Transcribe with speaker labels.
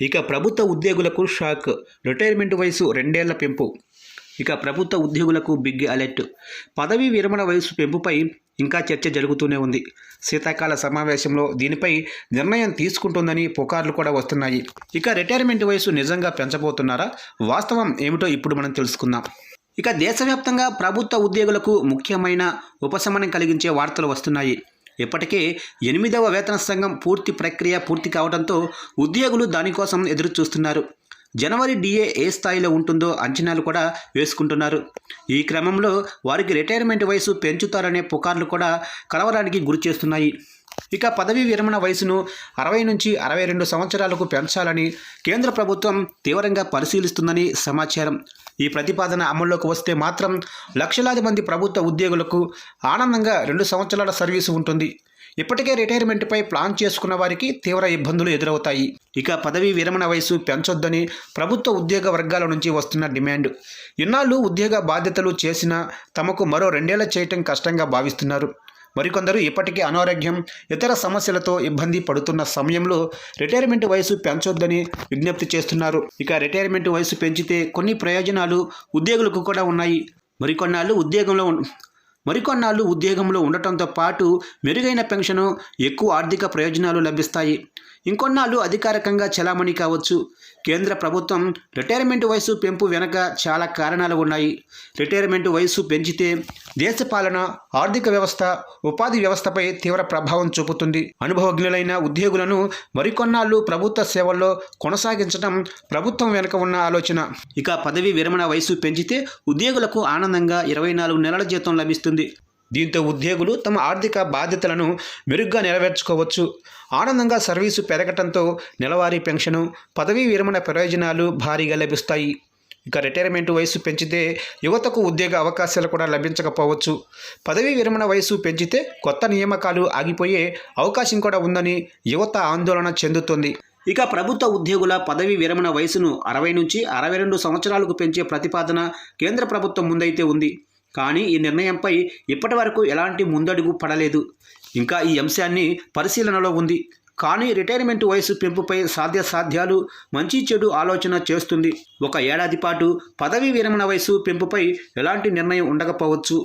Speaker 1: ఇక ప్రభుత్వ ఉద్యోగులకు షాక్. రిటైర్మెంట్ వయసు 2 ఏళ్ల పెంపు. ఇక ప్రభుత్వ ఉద్యోగులకు బిగ్ అలర్ట్. పదవీ విరమణ వయసు పెంపుపై ఇంకా చర్చ జరుగుతూనే ఉంది. శీతాకాల సమావేశంలో దీనిపై నిర్ణయం తీసుకుంటుందని పుకార్లు కూడా వస్తున్నాయి. ఇక రిటైర్మెంట్ వయసు నిజంగా పెంచబోతున్నారా? వాస్తవం ఏమిటో ఇప్పుడు మనం తెలుసుకుందాం. ఇక దేశవ్యాప్తంగా ప్రభుత్వ ఉద్యోగులకు ముఖ్యమైన ఉపశమనం కలిగించే వార్తలు వస్తున్నాయి. ఇప్పటికే 8వ వేతన సంఘం పూర్తి ప్రక్రియ పూర్తి కావడంతో ఉద్యోగులు దానికోసం ఎదురు చూస్తున్నారు. జనవరి డిఏ ఏ స్థాయిలో ఉంటుందో అంచనాలు కూడా వేసుకుంటున్నారు. ఈ క్రమంలో వారికి రిటైర్మెంట్ వయసు పెంచుతారనే పుకార్లు కూడా కలవరానికి గురిచేస్తున్నాయి. ఇక పదవీ విరమణ వయసును 60 నుంచి 62 సంవత్సరాలకు పెంచాలని కేంద్ర ప్రభుత్వం తీవ్రంగా పరిశీలిస్తుందని సమాచారం. ఈ ప్రతిపాదన అమల్లోకి వస్తే మాత్రం లక్షలాది మంది ప్రభుత్వ ఉద్యోగులకు ఆనందంగా 2 సంవత్సరాల సర్వీసు ఉంటుంది. ఇప్పటికే రిటైర్మెంట్పై ప్లాన్ చేసుకున్న వారికి తీవ్ర ఇబ్బందులు ఎదురవుతాయి. ఇక పదవీ విరమణ వయసు పెంచొద్దని ప్రభుత్వ ఉద్యోగ వర్గాల నుంచి వస్తున్న డిమాండ్. ఇన్నాళ్ళు ఉద్యోగ బాధ్యతలు చేసినా తమకు మరో 2 ఏళ్లు చేయటం కష్టంగా భావిస్తున్నారు. మరికొందరు ఇప్పటికే అనారోగ్యం, ఇతర సమస్యలతో ఇబ్బంది పడుతున్న సమయంలో రిటైర్మెంట్ వయసు పెంచొద్దని విజ్ఞప్తి చేస్తున్నారు. ఇక రిటైర్మెంట్ వయసు పెంచితే కొన్ని ప్రయోజనాలు ఉద్యోగులకు కూడా ఉన్నాయి. మరికొన్నాళ్ళు ఉద్యోగంలో ఉండటంతో పాటు మెరుగైన పెన్షను, ఎక్కువ ఆర్థిక ప్రయోజనాలు లభిస్తాయి. ఇంకొన్నాళ్ళు అధికారికంగా చలామణి కావచ్చు. కేంద్ర ప్రభుత్వం రిటైర్మెంట్ వయసు పెంపు వెనక చాలా కారణాలు ఉన్నాయి. రిటైర్మెంట్ వయసు పెంచితే దేశ పాలన, ఆర్థిక వ్యవస్థ, ఉపాధి వ్యవస్థపై తీవ్ర ప్రభావం చూపుతుంది. అనుభవజ్ఞులైన ఉద్యోగులను మరికొన్నాళ్ళు ప్రభుత్వ సేవల్లో కొనసాగించడం ప్రభుత్వం వెనుక ఉన్న ఆలోచన. ఇక పదవీ విరమణ వయసు పెంచితే ఉద్యోగులకు ఆనందంగా 24 నెలల జీతం లభిస్తుంది. దీంతో ఉద్యోగులు తమ ఆర్థిక బాధ్యతలను మెరుగ్గా నెరవేర్చుకోవచ్చు. ఆనందంగా సర్వీసు పెరగటంతో నెలవారీ పెన్షను, పదవీ విరమణ ప్రయోజనాలు భారీగా లభిస్తాయి. ఇక రిటైర్మెంట్ వయసు పెంచితే యువతకు ఉద్యోగ అవకాశాలు కూడా లభించకపోవచ్చు. పదవీ విరమణ వయసు పెంచితే కొత్త నియామకాలు ఆగిపోయే అవకాశం కూడా ఉందని యువత ఆందోళన చెందుతోంది. ఇక ప్రభుత్వ ఉద్యోగుల పదవీ విరమణ వయసును 60 నుంచి 62 సంవత్సరాలకు పెంచే ప్రతిపాదన కేంద్ర ప్రభుత్వం ముందైతే ఉంది. కానీ ఈ నిర్ణయంపై ఇప్పటి వరకు ఎలాంటి ముందడుగు పడలేదు. ఇంకా ఈ అంశాన్ని పరిశీలనలో ఉంది. కానీ రిటైర్మెంట్ వయసు పెంపుపై సాధ్యాసాధ్యాలు, మంచి చెడు ఆలోచన చేస్తుంది. 1 ఏడాది పాటు పదవీ విరమణ వయసు పెంపుపై ఎలాంటి నిర్ణయం ఉండకపోవచ్చు.